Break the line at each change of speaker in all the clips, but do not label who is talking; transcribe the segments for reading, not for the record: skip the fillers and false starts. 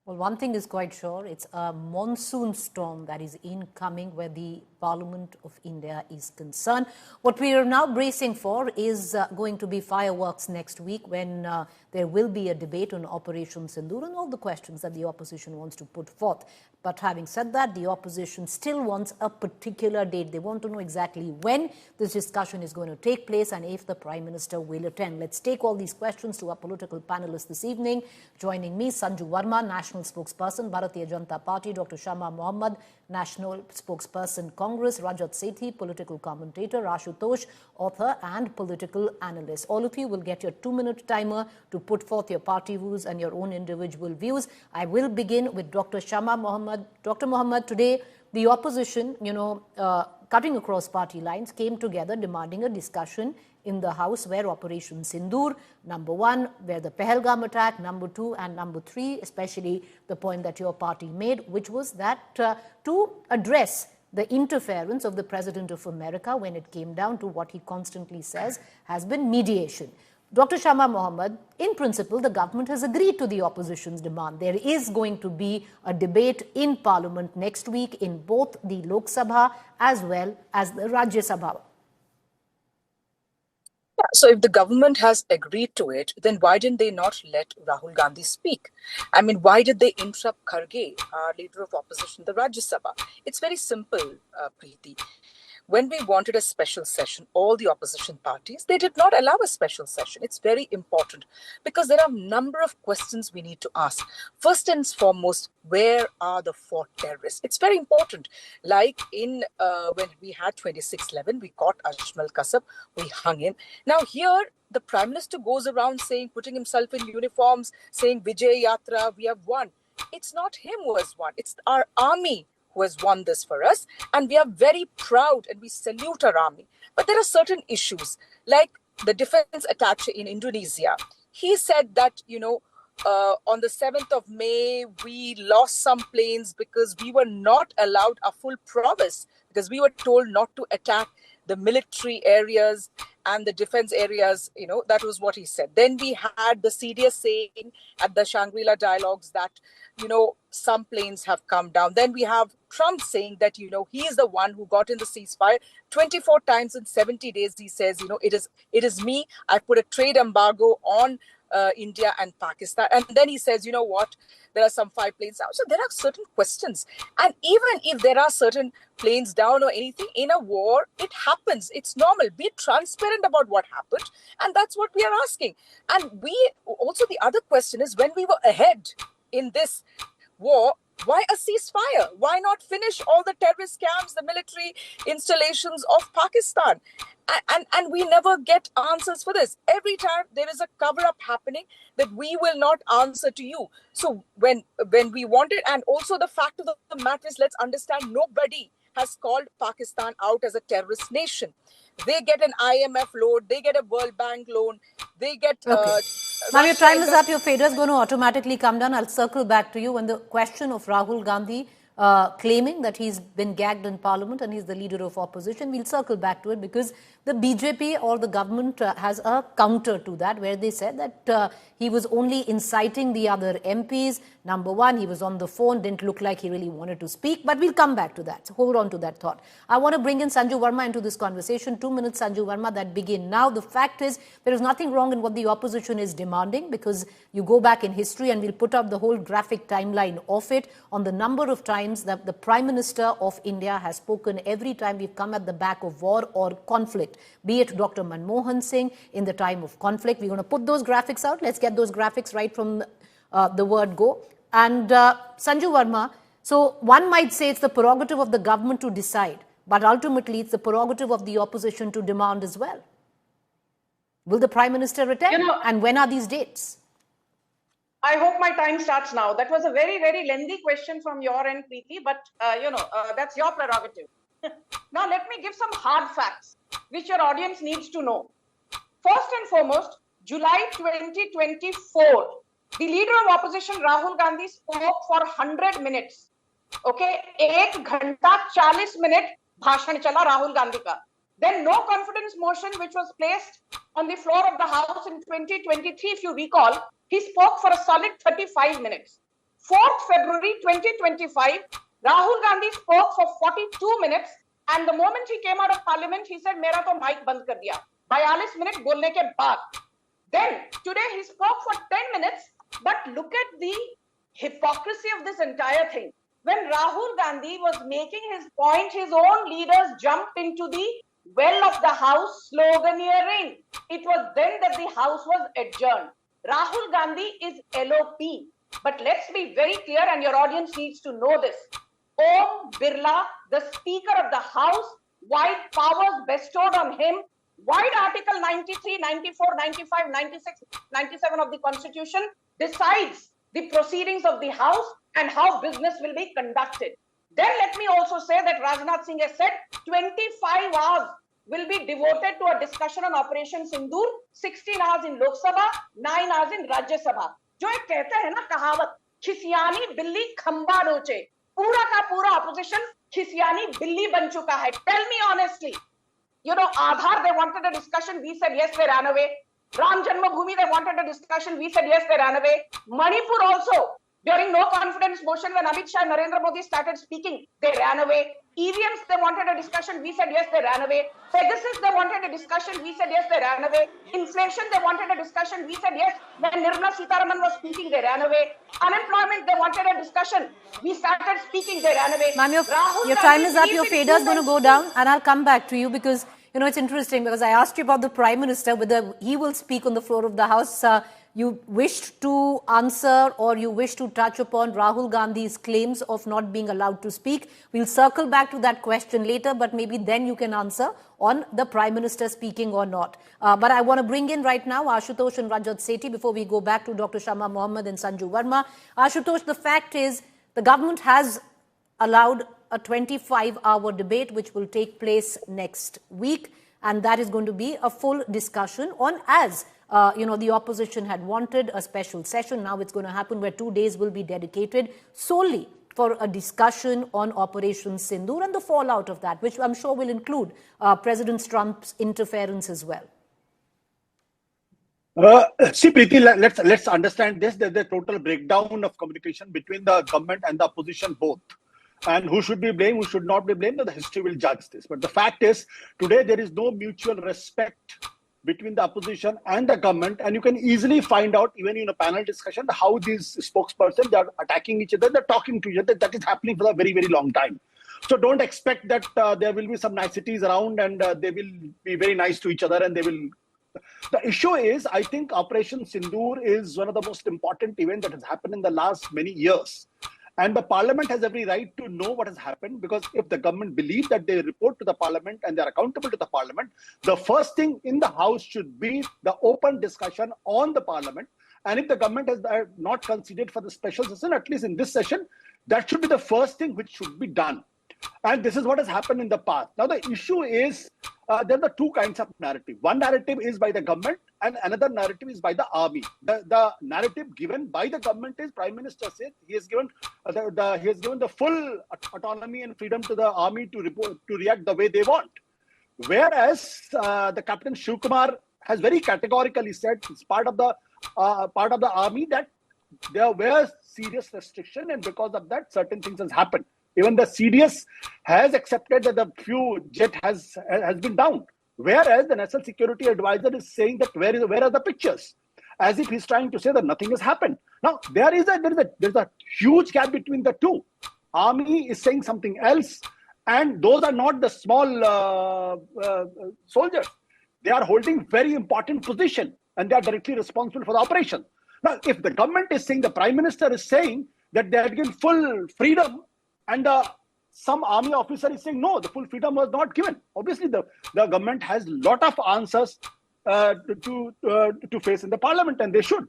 Well, one thing is quite sure, it's a monsoon storm that is incoming where the Parliament of India is concerned. What we are now bracing for is going to be fireworks next week when there will be a debate on Operation Sindoor and all the questions that the opposition wants to put forth. But having said that, the opposition still wants a particular date. They want to know exactly when this discussion is going to take place and if the Prime Minister will attend. Let's take all these questions to our political panelists this evening. Joining me, Sanju Verma, National Spokesperson, Bharatiya Janata Party, Dr. Shama Mohamad, National Spokesperson, Congress, Rajat Sethi, political commentator, ashutosh, author and political analyst. All of you will get your 2-minute timer to put forth your party views and your own individual views. I will begin with Dr. Shama Mohamad. Dr. Mohamad, today the opposition, cutting across party lines, came together demanding a discussion in the House where Operation Sindoor, number 1, where the Pehalgam attack, number 2 and number 3, especially the point that your party made, which was that to address the interference of the President of America when it came down to what he constantly says has been mediation. Dr. Shama Mohamad, in principle, the government has agreed to the opposition's demand. There is going to be a debate in Parliament next week in both the Lok Sabha as well as the Rajya Sabha.
Yeah, so if the government has agreed to it, then why didn't they not let Rahul Gandhi speak? I mean, why did they interrupt Kharge, our leader of opposition, the Rajya Sabha? It's very simple, Preeti. When we wanted a special session, all the opposition parties, they did not allow a special session. It's very important because there are a number of questions we need to ask. First and foremost, where are the 4 terrorists? It's very important. Like when we had 26/11, we caught Ajmal Kasab, we hung him. Now here, the Prime Minister goes around saying, putting himself in uniforms, saying, Vijay Yatra, we have won. It's not him who has won. It's our army who has won this for us, and we are very proud and we salute our army. But there are certain issues, like the defense attaché in Indonesia. He said that, on the 7th of May, we lost some planes because we were not allowed a full province, because we were told not to attack the military areas and the defense areas, that was what he said. Then we had the CDS saying at the Shangri-La dialogues that, some planes have come down. Then we have Trump saying that, he is the one who got in the ceasefire 24 times in 70 days. He says, it is me. I put a trade embargo on India and Pakistan. And then he says, there are some 5 planes down. So there are certain questions. And even if there are certain planes down or anything in a war, it happens. It's normal. Be transparent about what happened. And that's what we are asking. And the other question is, when we were ahead in this war, why a ceasefire? Why not finish all the terrorist camps, the military installations of Pakistan? And we never get answers for this. Every time there is a cover-up happening that we will not answer to you. So when we wanted, and also the fact of the matter is, let's understand, nobody has called Pakistan out as a terrorist nation. They get an IMF loan, they get a World Bank loan, they get...
Okay. Now your time is up, your fader is going to automatically come down. I'll circle back to you when the question of Rahul Gandhi claiming that he's been gagged in Parliament and he's the leader of opposition. We'll circle back to it because the BJP or the government has a counter to that where they said that he was only inciting the other MPs. Number 1, he was on the phone, didn't look like he really wanted to speak, but we'll come back to that. So hold on to that thought. I want to bring in Sanju Verma into this conversation. 2 minutes, Sanju Verma, that begin now. The fact is, there is nothing wrong in what the opposition is demanding because you go back in history and we'll put up the whole graphic timeline of it on the number of times that the Prime Minister of India has spoken every time we've come at the back of war or conflict, be it Dr. Manmohan Singh in the time of conflict. We're going to put those graphics out. Let's get those graphics right from the word go. And Sanju Verma, so one might say it's the prerogative of the government to decide, but ultimately it's the prerogative of the opposition to demand as well. Will the Prime Minister attend? And when are these dates?
I hope my time starts now. That was a very, very lengthy question from your end, Preeti, but that's your prerogative. Now let me give some hard facts, which your audience needs to know. First and foremost, July 2024, the leader of opposition, Rahul Gandhi, spoke for 100 minutes. Okay, 1 घंटा 40 minute भाषण चला Rahul Gandhi का. Then no confidence motion, which was placed on the floor of the House in 2023, if you recall, he spoke for a solid 35 minutes. 4th February 2025, Rahul Gandhi spoke for 42 minutes, and the moment he came out of Parliament, he said, "Mera to mic band kar diya." 42 minutes bolne ke baad. Then today he spoke for 10 minutes, but look at the hypocrisy of this entire thing. When Rahul Gandhi was making his point, his own leaders jumped into the well of the house sloganeering. It was then that the house was adjourned. Rahul Gandhi is LOP. But let's be very clear, and your audience needs to know this. Om Birla, the Speaker of the House, wide powers bestowed on him, wide Article 93, 94, 95, 96, 97 of the Constitution decides the proceedings of the House and how business will be conducted. Then let me also say that Rajnath Singh has said 25 hours will be devoted to a discussion on Operation Sindoor, 16 hours in Lok Sabha, 9 hours in Rajya Sabha. जो एक कहते हैं ना कहावत, खिसियानी बिल्ली खंबा नोचे, पूरा का पूरा opposition खिसियानी बिल्ली बन चुका है. Tell me honestly, you know, Aadhar, they wanted a discussion, we said yes, they ran away. Ram Janmabhoomi, they wanted a discussion, we said yes, they ran away. Manipur also, during no confidence motion, when Amit Shah and Narendra Modi started speaking, they ran away. EVMs, they wanted a discussion, we said yes, they ran away. Pegasus, they wanted a discussion, we said yes, they ran away. Inflation, they wanted a discussion, we said yes. When Nirmala Sitharaman was speaking, they ran away. Unemployment, they wanted a discussion, we started speaking, they ran away.
Ma'am, your time is up, your fader is going to go down, and I'll come back to you because, you know, it's interesting because I asked you about the Prime Minister, whether he will speak on the floor of the House. You wished to answer or you wish to touch upon Rahul Gandhi's claims of not being allowed to speak. We'll circle back to that question later, but maybe then you can answer on the Prime Minister speaking or not. But I want to bring in right now Ashutosh and Rajat Sethi before we go back to Dr. Shama Mohamad and Sanju Verma. Ashutosh, the fact is the government has allowed a 25-hour debate which will take place next week, and that is going to be a full discussion on, as you know, the opposition had wanted a special session. Now it's going to happen where 2 days will be dedicated solely for a discussion on Operation Sindoor and the fallout of that, which I'm sure will include President Trump's interference as well.
See, Preeti, let's understand this. There's a total breakdown of communication between the government and the opposition both. And who should be blamed, who should not be blamed, the history will judge this. But the fact is, today there is no mutual respect between the opposition and the government, and you can easily find out even in a panel discussion how these spokespersons, they are attacking each other, they're talking to each other. That is happening for a very, very long time. So don't expect that there will be some niceties around and they will be very nice to each other and they will... The issue is, I think Operation Sindoor is one of the most important events that has happened in the last many years. And the parliament has every right to know what has happened, because if the government believes that they report to the parliament and they are accountable to the parliament, the first thing in the house should be the open discussion on the parliament. And if the government has not considered for the special session, at least in this session, that should be the first thing which should be done. And this is what has happened in the past. Now, the issue is there are two kinds of narrative. One narrative is by the government and another narrative is by the army. The narrative given by the government is Prime Minister says he has given the full autonomy and freedom to the army to react the way they want. Whereas the Captain Shiv Kumar has very categorically said it's part of the army that there were serious restriction, and because of that certain things has happened. Even the CDS has accepted that the fuel jet has been down. Whereas the National Security Advisor is saying that where are the pictures? As if he's trying to say that nothing has happened. Now, there's a huge gap between the two. Army is saying something else, and those are not the small soldiers. They are holding very important position, and they are directly responsible for the operation. Now, if the government is saying, the Prime Minister is saying that they are given full freedom, and some army officer is saying, no, the full freedom was not given. Obviously, the government has a lot of answers to face in the parliament, and they should.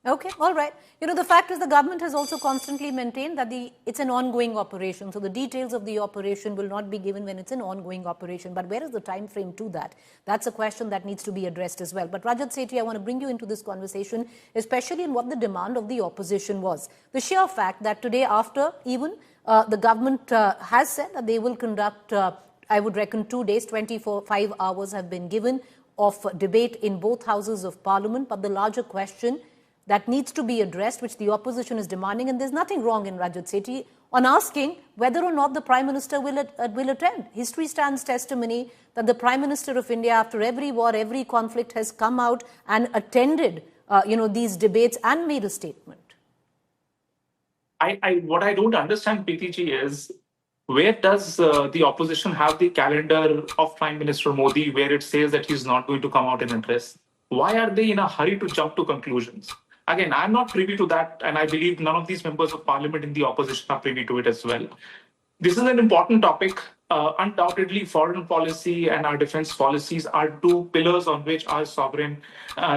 Okay, all right. You know, the fact is the government has also constantly maintained that it's an ongoing operation. So the details of the operation will not be given when it's an ongoing operation. But where is the time frame to that? That's a question that needs to be addressed as well. But Rajat Sethi, I want to bring you into this conversation, especially in what the demand of the opposition was. The sheer fact that today, after even the government has said that they will conduct, I would reckon, 2 days, 25 hours have been given of debate in both houses of parliament. But the larger question, that needs to be addressed, which the opposition is demanding. And there's nothing wrong in Rajat Sethi on asking whether or not the Prime Minister will attend. History stands testimony that the Prime Minister of India, after every war, every conflict, has come out and attended these debates and made a statement.
What I don't understand, PTG, is where does the opposition have the calendar of Prime Minister Modi where it says that he's not going to come out and address? Why are they in a hurry to jump to conclusions? Again, I'm not privy to that, and I believe none of these members of parliament in the opposition are privy to it as well. This is an important topic. Undoubtedly, foreign policy and our defense policies are two pillars on which our sovereign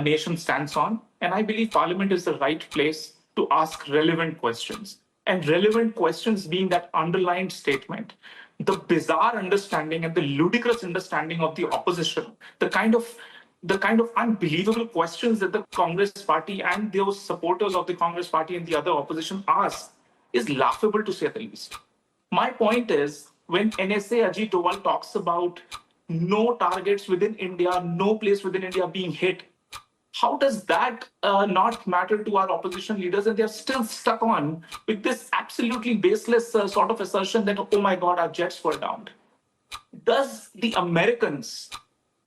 nation stands on. And I believe parliament is the right place to ask relevant questions. And relevant questions being that underlined statement, the bizarre understanding and the ludicrous understanding of the opposition, the kind of unbelievable questions that the Congress party and those supporters of the Congress party and the other opposition ask is laughable, to say the least. My point is, when NSA Ajit Doval talks about no targets within India, no place within India being hit, how does that not matter to our opposition leaders? And they're still stuck on with this absolutely baseless sort of assertion that, oh my God, our jets were downed. Does the Americans,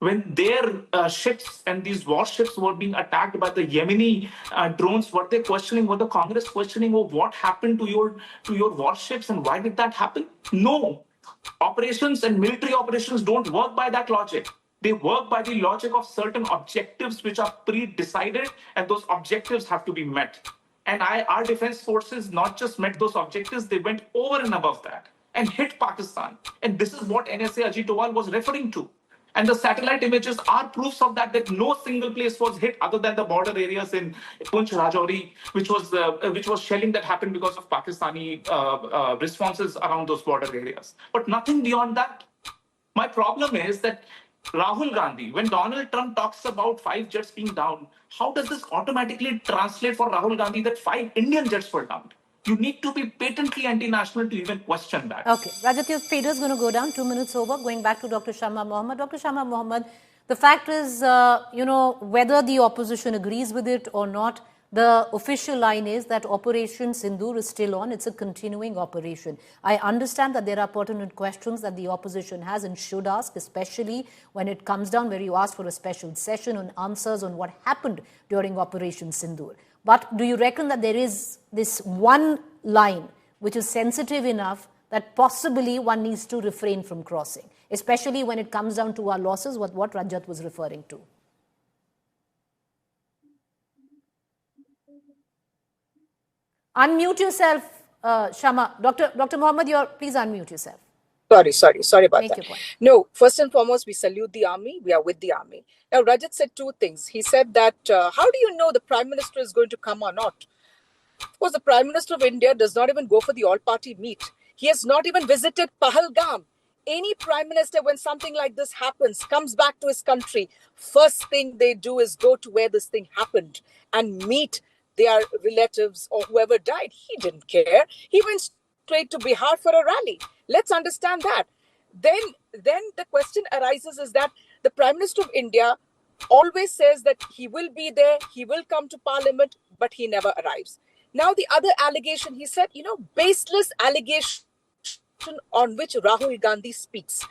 when their ships and these warships were being attacked by the Yemeni drones, were the Congress questioning, oh, what happened to your warships and why did that happen? No. Operations and military operations don't work by that logic. They work by the logic of certain objectives which are pre-decided, and those objectives have to be met. And our defense forces not just met those objectives, they went over and above that and hit Pakistan. And this is what NSA Ajit Doval was referring to. And the satellite images are proofs of that no single place was hit other than the border areas in Punch, Rajouri, which was shelling that happened because of Pakistani responses around those border areas. But nothing beyond that. My problem is that Rahul Gandhi, when Donald Trump talks about 5 jets being down, how does this automatically translate for Rahul Gandhi that 5 Indian jets were downed? You need to be patently anti-national to even question that.
Okay. Rajat, your fader is going to go down 2 minutes over. Going back to Dr. Shama Mohamad. Dr. Shama Mohamad, the fact is, whether the opposition agrees with it or not, the official line is that Operation Sindoor is still on. It's a continuing operation. I understand that there are pertinent questions that the opposition has and should ask, especially when it comes down where you ask for a special session on answers on what happened during Operation Sindoor. But do you reckon that there is this one line which is sensitive enough that possibly one needs to refrain from crossing, especially when it comes down to our losses, what Rajat was referring to? Unmute yourself, Shama. Dr. Mohamad, please unmute yourself.
Sorry about
Make
that.
your point.
No, first and foremost, we salute the army. We are with the army. Now, Rajat said 2 things. He said that, how do you know the Prime Minister is going to come or not? Of course, the Prime Minister of India does not even go for the all-party meet. He has not even visited Pahalgam. Any Prime Minister, when something like this happens, comes back to his country, first thing they do is go to where this thing happened and meet their relatives or whoever died. He didn't care. He went straight to Bihar for a rally. Let's understand that. Then the question arises is that the Prime Minister of India always says that he will be there, he will come to Parliament, but he never arrives. Now, the other allegation, he said, baseless allegation on which Rahul Gandhi speaks.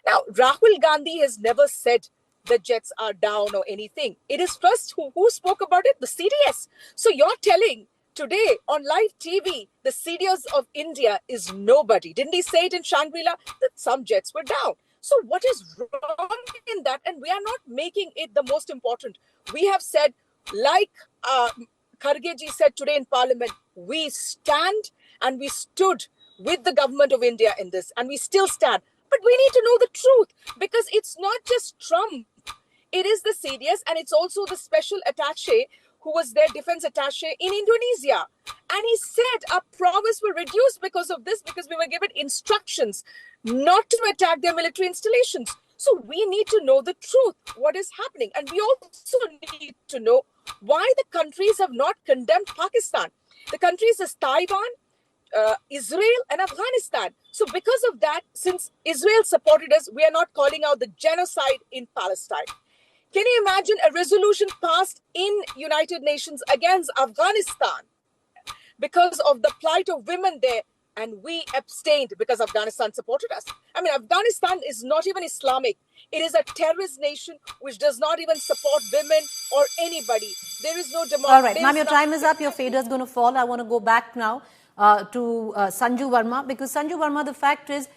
Now, Rahul Gandhi has never said the jets are down or anything. It is first who spoke about it? The CDS. So you're telling today on live TV, the CDS of India is nobody. Didn't he say it in Shangri-La that some jets were down? So what is wrong in that? And we are not making it the most important. We have said, like Kharge ji said today in Parliament, we stand and we stood with the government of India in this, and we still stand. But we need to know the truth, because it's not just Trump. It is the CDS, and it's also the special attaché who was their defense attaché in Indonesia. And he said our prowess will reduce because of this, because we were given instructions not to attack their military installations. So we need to know the truth, what is happening. And we also need to know why the countries have not condemned Pakistan. The countries is Taiwan, Israel and Afghanistan. So because of that, since Israel supported us, we are not calling out the genocide in Palestine. Can you imagine a resolution passed in United Nations against Afghanistan because of the plight of women there, and we abstained because Afghanistan supported us? I mean, Afghanistan is not even Islamic. It is a terrorist nation which does not even support women or anybody. There is no democracy.
All right, ma'am, your time is up. Your fader is going to fall. I want to go back now to Sanju Verma, because Sanju Verma, the fact is,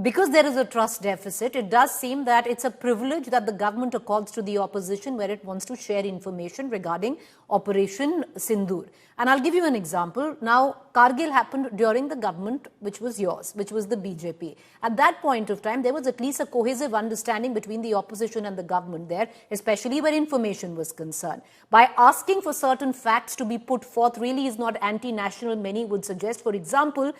because there is a trust deficit, it does seem that it's a privilege that the government accords to the opposition where it wants to share information regarding Operation Sindoor. And I'll give you an example. Now, Kargil happened during the government which was yours, which was the BJP. At that point of time, there was at least a cohesive understanding between the opposition and the government there, especially where information was concerned. By asking for certain facts to be put forth really is not anti-national, many would suggest. For example,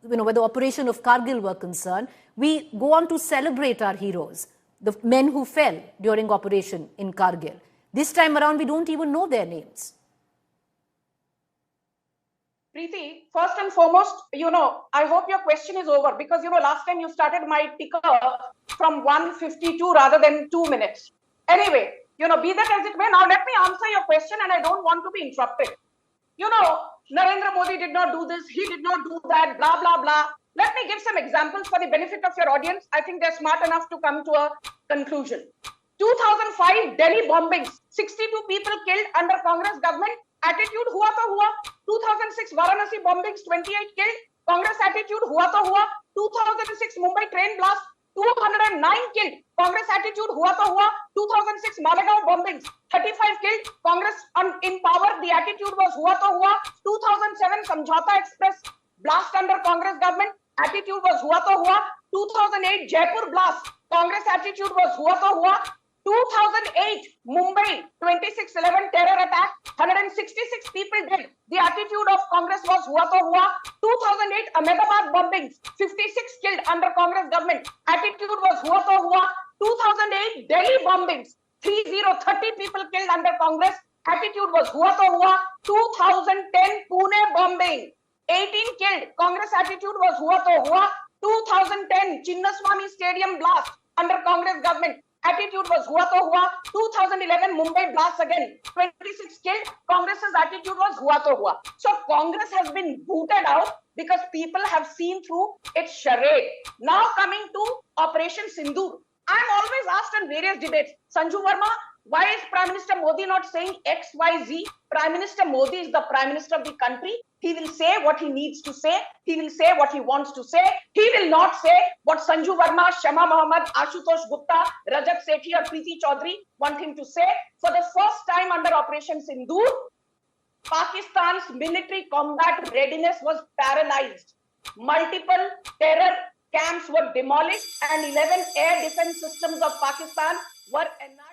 with where the operation of Kargil were concerned, we go on to celebrate our heroes, the men who fell during operation in Kargil. This time around, we don't even know their names.
Preeti, first and foremost, I hope your question is over, because, last time you started my ticker from 1:52 rather than 2 minutes. Anyway, be that as it may, now let me answer your question, and I don't want to be interrupted. Narendra Modi did not do this, he did not do that, blah, blah, blah. Let me give some examples for the benefit of your audience. I think they're smart enough to come to a conclusion. 2005 Delhi bombings, 62 people killed under Congress government. Attitude hua to hua. 2006 Varanasi bombings, 28 killed. Congress attitude hua to hua. 2006 Mumbai train blast, 209 killed. Congress attitude hua to hua. 2006 Malegaon bombings, 35 killed. Congress in power, the attitude was hua to hua. 2007 Samjhauta Express blast under Congress government, attitude was hua to hua. 2008 Jaipur blast, Congress attitude was hua to hua. 2008 Mumbai 26/11 terror attack, 166 people dead. The attitude of Congress was hua to hua. 2008 Ahmedabad bombings, 56 killed under Congress government. Attitude was hua to hua. 2008 Delhi bombings, 30 people killed under Congress. Attitude was hua to hua. 2010 Pune bombing, 18 killed. Congress attitude was hua to hua. 2010 Chinnaswamy Stadium blast under Congress government. Attitude was hua to hua. 2011 Mumbai blast again, 26 killed. Congress's attitude was hua to hua. So Congress has been booted out because people have seen through its charade. Now coming to Operation Sindoor. I'm always asked in various debates, Sanju Verma, why is Prime Minister Modi not saying X, Y, Z? Prime Minister Modi is the Prime Minister of the country. He will say what he needs to say. He will say what he wants to say. He will not say what Sanju Verma, Shama Mohamad, Ashutosh Gupta, Rajat Sethi or Preeti Chaudhary want him to say. For the first time under Operation Sindoor, Pakistan's military combat readiness was paralyzed. Multiple terror camps were demolished and 11 air defense systems of Pakistan were annihilated.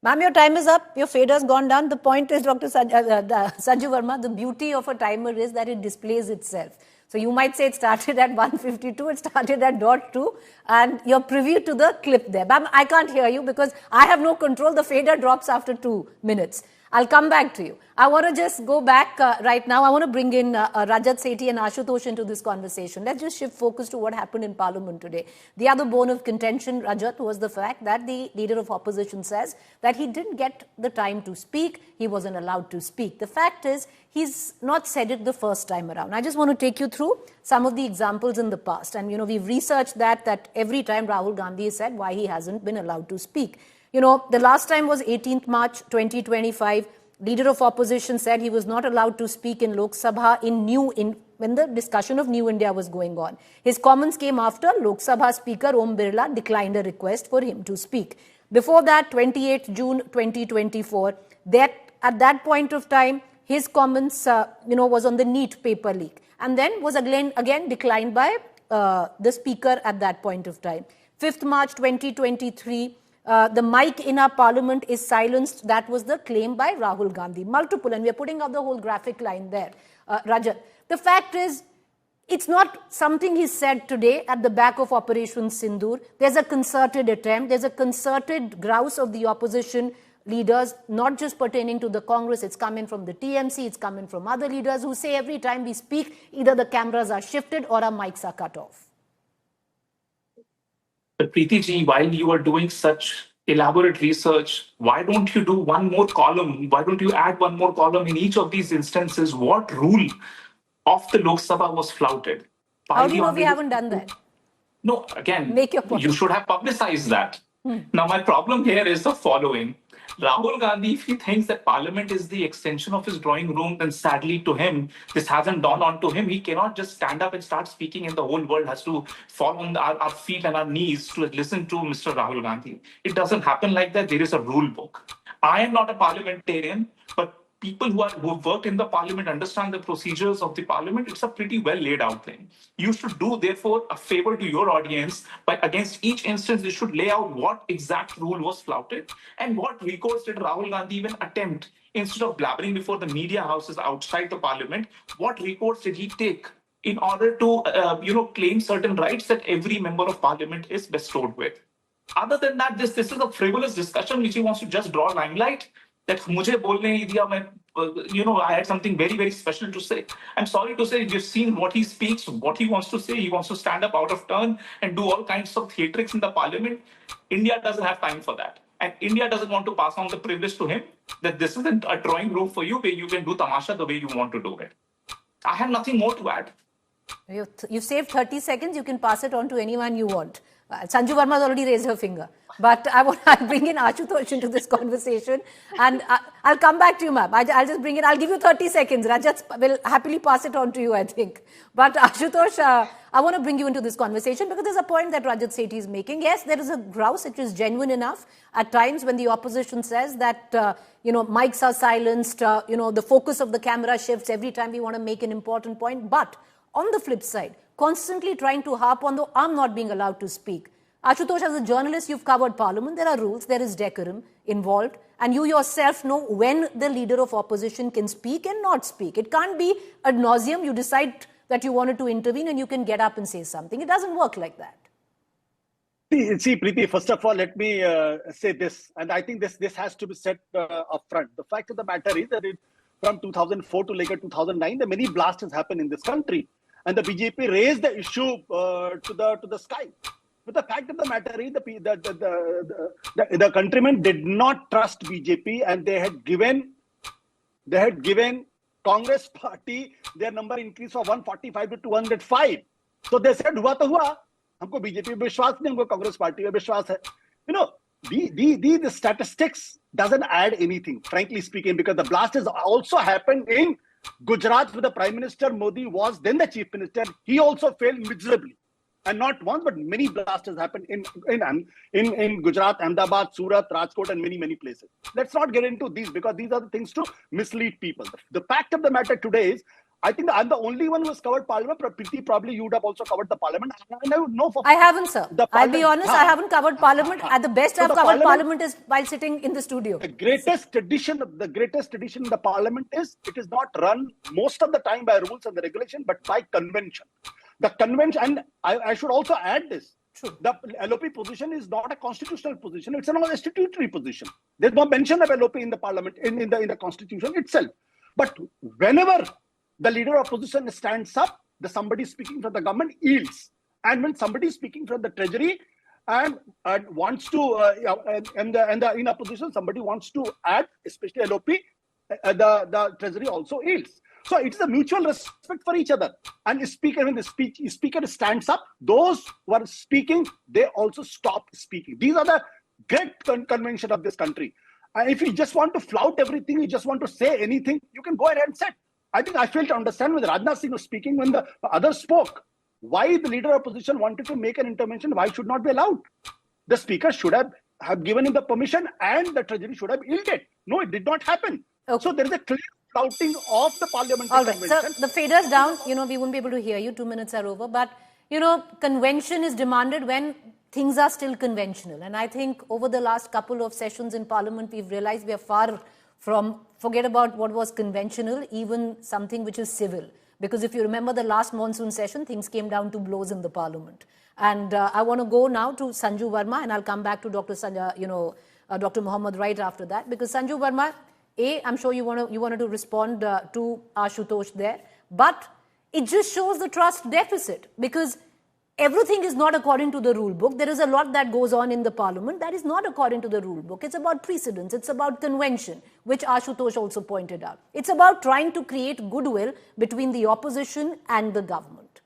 Ma'am, your time is up. Your fader has gone down. The point is, Dr. Sanju Verma, the beauty of a timer is that it displays itself. So you might say it started at 1:52, it started at .2, and you're privy to the clip there. Ma'am, I can't hear you because I have no control. The fader drops after 2 minutes. I'll come back to you. I want to just go back right now. I want to bring in Rajat Sethi and Ashutosh into this conversation. Let's just shift focus to what happened in Parliament today. The other bone of contention, Rajat, was the fact that the leader of opposition says that he didn't get the time to speak. He wasn't allowed to speak. The fact is, he's not said it the first time around. I just want to take you through some of the examples in the past. And, we've researched that every time Rahul Gandhi has said why he hasn't been allowed to speak. The last time was 18th March 2025. Leader of opposition said he was not allowed to speak in Lok Sabha when the discussion of New India was going on. His comments came after Lok Sabha Speaker Om Birla declined a request for him to speak. Before that, 28th June 2024, at that point of time, his comments, was on the NEET paper leak, and then was again declined by the speaker at that point of time. 5th March 2023. The mic in our parliament is silenced. That was the claim by Rahul Gandhi. Multiple, and we are putting up the whole graphic line there. Rajat, the fact is, it's not something he said today at the back of Operation Sindoor. There's a concerted attempt. There's a concerted grouse of the opposition leaders, not just pertaining to the Congress. It's coming from the TMC. It's coming from other leaders who say every time we speak, either the cameras are shifted or our mics are cut off.
But Preeti ji, while you are doing such elaborate research, why don't you do one more column? Why don't you add one more column in each of these instances? What rule of the Lok Sabha was flouted?
How do you know we haven't done that?
No, again,
Make your point.
you should have publicized that. Now, my problem here is the following. Rahul Gandhi, if he thinks that Parliament is the extension of his drawing room, then sadly to him, this hasn't dawned on to him. He cannot just stand up and start speaking, and the whole world has to fall on our feet and our knees to listen to Mr. Rahul Gandhi. It doesn't happen like that. There is a rule book. I am not a parliamentarian, but people who've worked in the parliament understand the procedures of the parliament. It's a pretty well laid out thing. You should do, therefore, a favor to your audience by against each instance, you should lay out what exact rule was flouted and what recourse did Rahul Gandhi even attempt. Instead of blabbering before the media houses outside the parliament, what recourse did he take in order to claim certain rights that every member of parliament is bestowed with? Other than that, this is a frivolous discussion which he wants to just draw limelight. That mujhe bolne hi diya, I had something very, very special to say. I'm sorry to say, you've seen what he speaks, what he wants to say. He wants to stand up out of turn and do all kinds of theatrics in the parliament. India doesn't have time for that. And India doesn't want to pass on the privilege to him that this isn't a drawing room for you where you can do tamasha the way you want to do it. I have nothing more to add.
You've saved 30 seconds. You can pass it on to anyone you want. Sanju Verma has already raised her finger. But I'll bring in Ashutosh into this conversation. And I'll come back to you, ma'am. I'll just bring it. I'll give you 30 seconds. Rajat will happily pass it on to you, I think. But Ashutosh, I want to bring you into this conversation because there's a point that Rajat Sethi is making. Yes, there is a grouse which is genuine enough at times when the opposition says that, mics are silenced, the focus of the camera shifts every time we want to make an important point. But on the flip side, constantly trying to harp on, though I'm not being allowed to speak. Ashutosh, as a journalist, you've covered Parliament. There are rules, there is decorum involved. And you yourself know when the leader of opposition can speak and not speak. It can't be ad nauseum. You decide that you wanted to intervene and you can get up and say something. It doesn't work like that.
See, Preeti, first of all, let me say this. And I think this has to be said up front. The fact of the matter is that from 2004 to later 2009, the many blasts happened in this country. And the BJP raised the issue to the sky. But the fact of the matter is the countrymen did not trust BJP, and they had given Congress party their number increase from 145 to 205. So they said, "Hua to hua. Humko BJP पे विश्वास नहीं, हमको Congress party पे विश्वास है." The statistics doesn't add anything, frankly speaking, because the blast has also happened in Gujarat, where the Prime Minister Modi was then the Chief Minister. He also failed miserably. And not once, but many blasts happened in Gujarat, Ahmedabad, Surat, Rajkot, and many, many places. Let's not get into these because these are the things to mislead people. The fact of the matter today is, I think I'm the only one who has covered Parliament. Probably you would have also covered the Parliament. And I would know for
I haven't, sir. I'll be honest, I haven't covered Parliament. At the best I've covered Parliament is while sitting in the studio.
The greatest tradition in the Parliament is it is not run most of the time by rules and the regulation, but by convention. The convention, and I should also add this. True. The LOP position is not a constitutional position; it's a statutory position. There's no mention of LOP in the Parliament in the Constitution itself. But whenever the leader of opposition stands up, somebody speaking from the government yields, and when somebody is speaking from the Treasury and wants to, in opposition, somebody wants to add, especially LOP, the Treasury also yields. So it is a mutual respect for each other. And when the speaker stands up, those who are speaking, they also stop speaking. These are the great convention of this country. And if you just want to flout everything, you just want to say anything, you can go ahead and say. I think I failed to understand when Rajnath Singh was speaking, when the others spoke, why the leader of opposition wanted to make an intervention, why should not be allowed? The speaker should have given him the permission and the Treasury should have yielded. No, it did not happen. Okay. So there is a clear flouting of the parliamentary convention.
So the fader's down. We won't be able to hear you. 2 minutes are over. But, convention is demanded when things are still conventional. And I think over the last couple of sessions in Parliament, we've realized we are far from, forget about what was conventional, even something which is civil. Because if you remember the last monsoon session, things came down to blows in the Parliament. And I want to go now to Sanju Verma, and I'll come back to Dr. Dr. Mohamad right after that. Because Sanju Verma, I'm sure you wanted to respond to Ashutosh there, but it just shows the trust deficit because everything is not according to the rule book. There is a lot that goes on in the parliament that is not according to the rule book. It's about precedents. It's about convention, which Ashutosh also pointed out. It's about trying to create goodwill between the opposition and the government.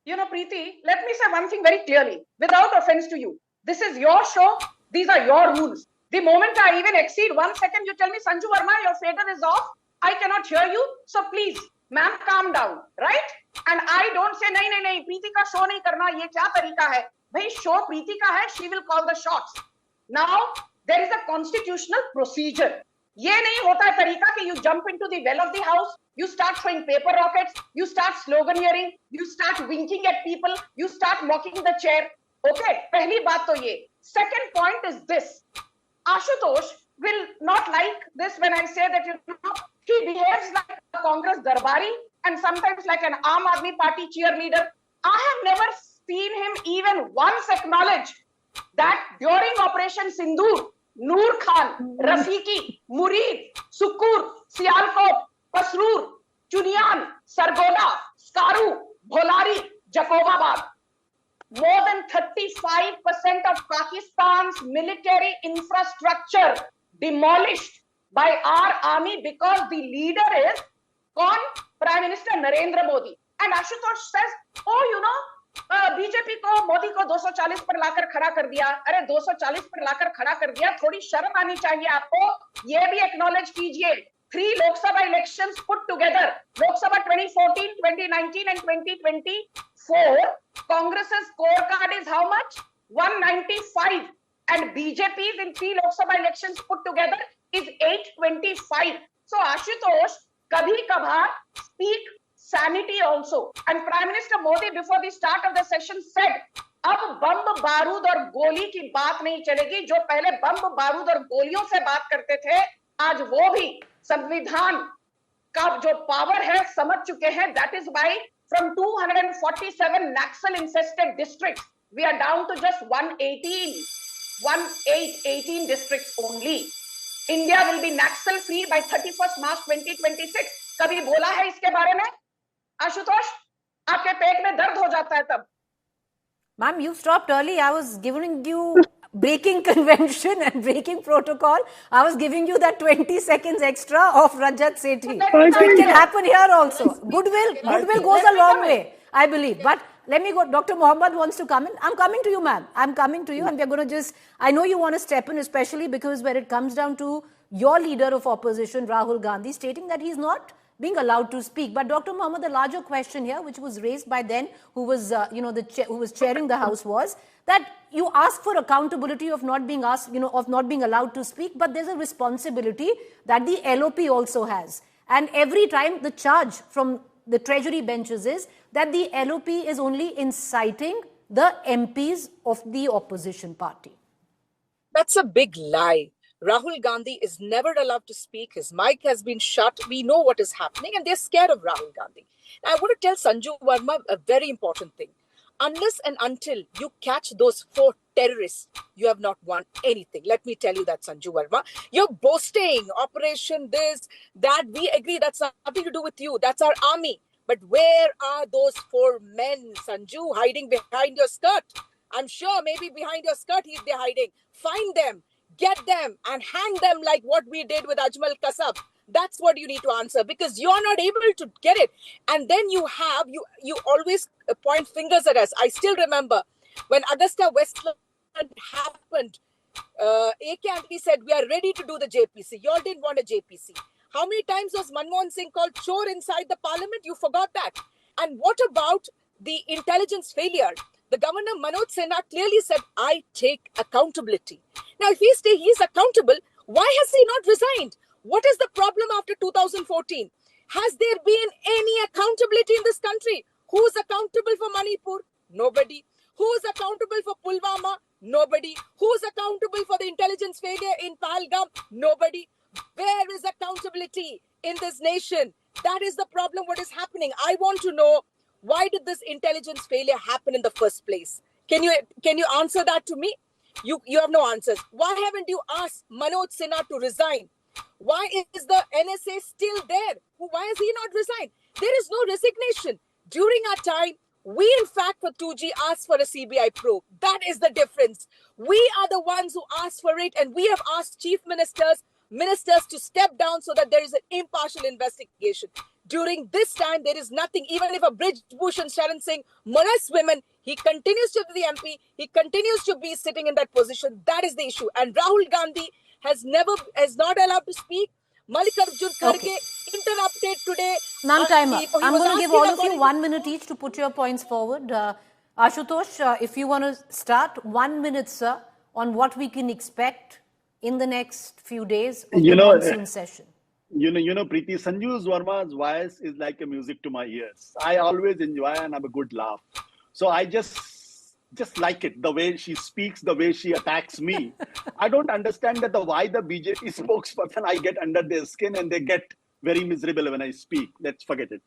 You know, Preeti, let me say one thing very clearly, without offense to you. This is your show. These are your rules. The moment I even exceed 1 second, you tell me, Sanju Verma, your fader is off. I cannot hear you. So please, ma'am, calm down, right? And I don't say, nahi, Preeti ka show nahi karna, ye kya tarika hai? Bhai, show Preeti ka hai, she will call the shots. Now, there is a constitutional procedure. Ye nahi hota hai tarika ki you jump into the well of the house, you start throwing paper rockets, you start sloganeering, you start winking at people, you start mocking the chair. Okay, pehli baat to ye. Second point is this. Ashutosh will not like this when I say that, you know, he behaves like a Congress darbari and sometimes like an Aam Aadmi Party cheerleader. I have never seen him even once acknowledge that during Operation Sindoor, Noor Khan, Rafiqi, Murid, Sukur, Sialkot, Pasrur, Chunian, Sargoda, Skaru, Bholari, Jacobabad. More than 35% of Pakistan's military infrastructure demolished by our army because the leader is Prime Minister Narendra Modi. And Ashutosh says, oh, you know, BJP को मोदी को 240 पर लाकर खड़ा कर दिया. अरे 240 पर लाकर खड़ा कर दिया, थोड़ी शर्म आनी चाहिए आपको. ये भी एक्नॉलेज कीजिए. 3 Lok Sabha elections put together, Lok Sabha 2014, 2019 and 2024, Congress's scorecard is how much? 195. And BJP's in 3 Lok Sabha elections put together is 825. So Ashutosh, kabhi kabhar, speak sanity also. And Prime Minister Modi before the start of the session said, अब बम बारूद और गोली की बात नहीं चलेगी. जो पहले बम बारूद और गोलियों से बात करते थे, आज वो भी संविधान का जो पावर है समझ चुके हैं. That is why from 247 Naxal infested districts, we are down to just 18 districts only. India will be Naxal free by 31st March 2026. कभी बोला है इसके बारे में? आशुतोष, आपके पेट में दर्द हो जाता है तब.
Ma'am, you stopped early. I was giving you breaking convention and breaking protocol. I was giving you that 20 seconds extra of Rajat Sethi. So it can happen here also. Goodwill goes a long way, I believe. But let me go. Dr. Mohamad wants to come in. I'm coming to you, ma'am. I'm coming to you, and we're going to just, I know you want to step in, especially because when it comes down to your leader of opposition, Rahul Gandhi, stating that he's not being allowed to speak. But Dr. Mohamad, the larger question here, which was raised by then, who was, who was chairing the House, was that you ask for accountability of not being asked, of not being allowed to speak, but there's a responsibility that the LOP also has. And every time the charge from the Treasury benches is that the LOP is only inciting the MPs of the opposition party.
That's a big lie. Rahul Gandhi is never allowed to speak. His mic has been shut. We know what is happening and they're scared of Rahul Gandhi. Now, I want to tell Sanju Verma a very important thing. Unless and until you catch those 4 terrorists, you have not won anything. Let me tell you that, Sanju Verma. You're boasting, operation this, that. We agree that's nothing to do with you. That's our army. But where are those 4 men, Sanju, hiding behind your skirt? I'm sure maybe behind your skirt they're hiding. Find them. Get them and hang them like what we did with Ajmal Kasab. That's what you need to answer because you're not able to get it. And then you always point fingers at us. I still remember when Augusta Westland happened, AK Antony said, we are ready to do the JPC. You all didn't want a JPC. How many times was Manmohan Singh called chore inside the parliament? You forgot that. And what about the intelligence failure? The governor, Manoj Sinha, clearly said, I take accountability. Now, if he's accountable, why has he not resigned? What is the problem after 2014? Has there been any accountability in this country? Who's accountable for Manipur? Nobody. Who's accountable for Pulwama? Nobody. Who's accountable for the intelligence failure in Pahalgam? Nobody. Where is accountability in this nation? That is the problem, what is happening. I want to know, why did this intelligence failure happen in the first place? Can you answer that to me? You have no answers. Why haven't you asked Manoj Sinha to resign? Why is the NSA still there? Why has he not resigned? There is no resignation. During our time, We, in fact, for 2G asked for a CBI probe. That is the difference. We are the ones who asked for it, and we have asked chief ministers to step down so that there is an impartial investigation. During this time, there is nothing. Even if a Brij Bhushan Sharan Singh molests women, he continues to be the MP. He continues to be sitting in that position. That is the issue. And Rahul Gandhi has not allowed to speak. Mallikarjun Kharge interrupted today.
Ma'am, time up. I'm going to give all of you 1 minute each to put your points forward. Ashutosh, if you want to start, 1 minute, sir, on what we can expect in the next few days of the monsoon session.
Preeti, Sanju Verma's voice is like a music to my ears. I always enjoy and have a good laugh. So I just like it, the way she speaks, the way she attacks me. I don't understand why the BJP spokesperson, I get under their skin and they get very miserable when I speak. Let's forget it.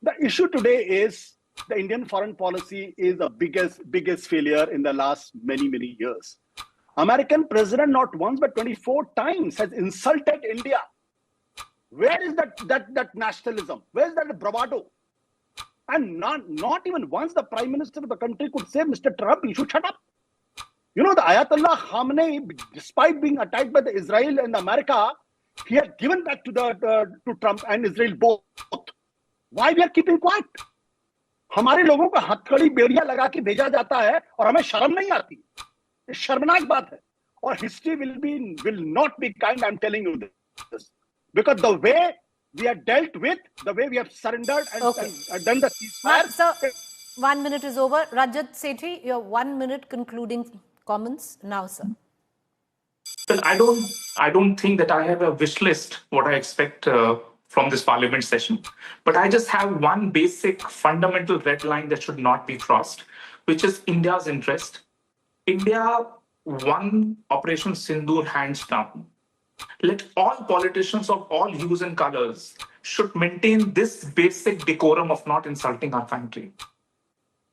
The issue today is the Indian foreign policy is the biggest failure in the last many years. American president not once but 24 times has insulted India. Where is that nationalism? Where is that bravado? And not even once the prime minister of the country could say, Mr. Trump, you should shut up. The Ayatollah Khamenei, despite being attacked by the Israel and America, he had given back to Trump and Israel both. Why we are keeping quiet? हमारे लोगों को हथकड़ी बेड़ियां लगा के भेजा जाता है और हमें शर्म नहीं आती. ये शर्मनाक बात है. और history will not be kind. I'm telling you this, because the way we are dealt with, the way we have surrendered and done the ceasefire.
Sir, 1 minute is over. Rajat Sethi, your 1 minute concluding comments now, sir.
Well, I don't think that I have a wish list what I expect from this parliament session, but I just have one basic fundamental red line that should not be crossed, which is India's interest. India won Operation Sindoor hands down. Let all politicians of all hues and colors should maintain this basic decorum of not insulting our country.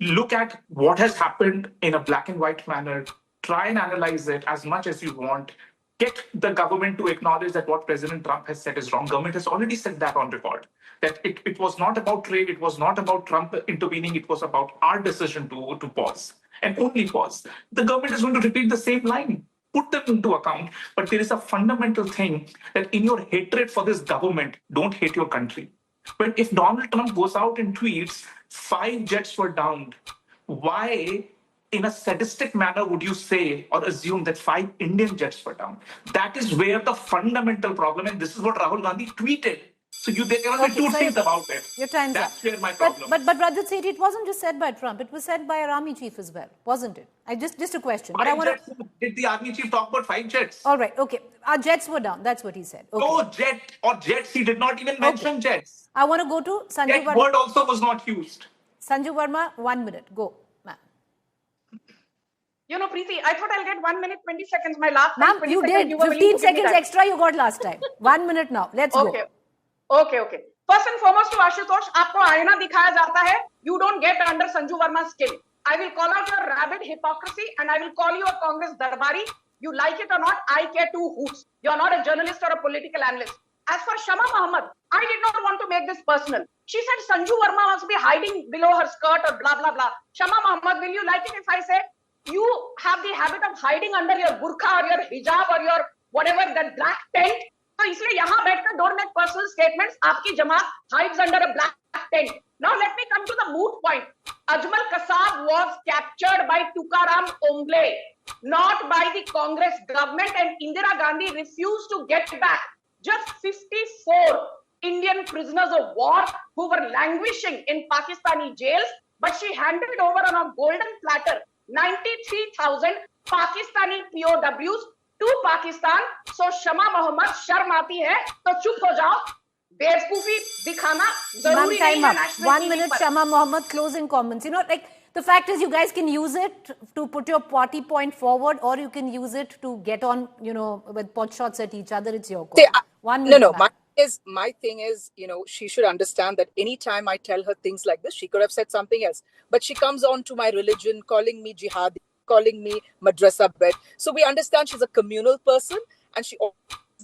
Look at what has happened in a black and white manner. Try and analyze it as much as you want. Get the government to acknowledge that what President Trump has said is wrong. Government has already said that on record. That it was not about trade, it was not about Trump intervening, it was about our decision to pause and only pause. The government is going to repeat the same line. Put them into account. But there is a fundamental thing that in your hatred for this government, don't hate your country. If Donald Trump goes out and tweets, 5 jets were downed, why in a sadistic manner would you say or assume that 5 Indian jets were down? That is where the fundamental problem, and this is what Rahul Gandhi tweeted. So there can be two things about it.
Your time's
That's
up.
where my problem
But Rajat said it wasn't just said by Trump. It was said by our army chief as well, wasn't it? Just a question. But
Did the army chief talk about 5 jets?
All right, okay. Our jets were down. That's what he said. Okay.
No jet or jets. He did not even mention jets.
I want to go to Sanju
Jet
Verma.
word also was not used.
Sanju Verma, 1 minute. Go, ma'am.
Preeti, I thought I'll get 1 minute, 20 seconds. My last
Ma'am, you did. 15 seconds extra you got last time. 1 minute now. Let's go.
Okay. First and foremost to Ashutosh, आपको आईना दिखाया जाता है. You don't get under Sanju Verma's skin. I will call out your rabid hypocrisy and I will call you a Congress darbari. You like it or not, I care 2 hoots. You're not a journalist or a political analyst. As for Shama Mohamad, I did not want to make this personal. She said Sanju Verma must be hiding below her skirt or blah, blah, blah. Shama Mohamad, will you like it if I say you have the habit of hiding under your burqa or your hijab or your whatever, that black tent? So इसलिए यहाँ बैठकर don't make personal statements. आपकी जमात hides under a black tent. Now let me come to the moot point. Ajmal Kasab was captured by Tukaram Omble, not by the Congress government, and Indira Gandhi refused to get back just 54 Indian prisoners of war who were languishing in Pakistani jails, but she handed over on a golden platter 93,000 Pakistani POWs to Pakistan. So Shama Mohamad, शर्म आती है तो चुप हो जाओ. बेवकूफी दिखाना जरूरी नहीं है.
1 minute, Shama Mohamad, closing comments. The fact is you guys can use it to put your party point forward, or you can use it to get on, with pot shots at each other. It's your call. 1 minute.
No. My thing is, she should understand that anytime I tell her things like this, she could have said something else. But she comes on to my religion, calling me jihadi, calling me madrasa bed. So we understand she's a communal person, and she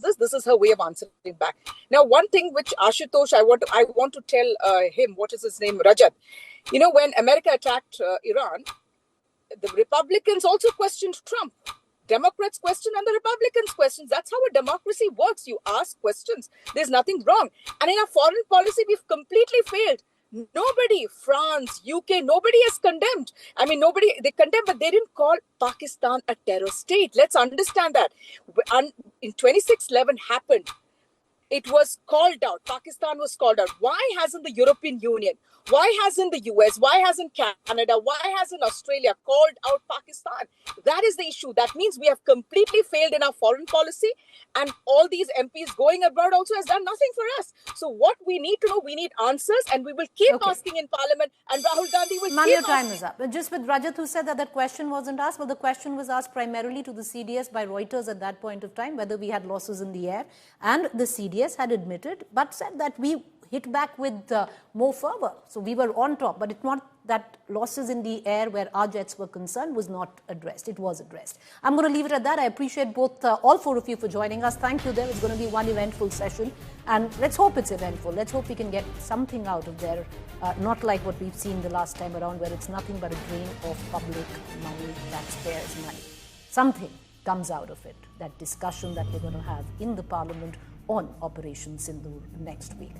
this is her way of answering back. Now, one thing which Ashutosh, I want to tell him, what is his name, Rajat. You know, when America attacked Iran, the Republicans also questioned Trump. Democrats question and the Republicans question. That's how a democracy works. You ask questions. There's nothing wrong. And in our foreign policy, we've completely failed. Nobody, France, UK, nobody has condemned. I mean, they condemned, but they didn't call Pakistan a terror state. Let's understand that. In 26/11 happened. It was called out. Pakistan was called out. Why hasn't the European Union? Why hasn't the US? Why hasn't Canada? Why hasn't Australia called out Pakistan? That is the issue. That means we have completely failed in our foreign policy, and all these MPs going abroad also has done nothing for us. So what we need to know, we need answers, and we will keep asking in Parliament, and Rahul Gandhi will keep
your time
asking.
is up. But just with Rajat, who said that that question wasn't asked, well, the question was asked primarily to the CDS by Reuters at that point of time, whether we had losses in the air, and the CDS had admitted, but said that we hit back with more fervor. So we were on top, but it's not that losses in the air where our jets were concerned was not addressed. It was addressed. I'm going to leave it at that. I appreciate both, all four of you for joining us. Thank you there. It's going to be one eventful session, and let's hope it's eventful. Let's hope we can get something out of there, not like what we've seen the last time around, where it's nothing but a drain of public money, taxpayers' money. Something comes out of it, that discussion that we're going to have in the Parliament on Operation Sindoor next week.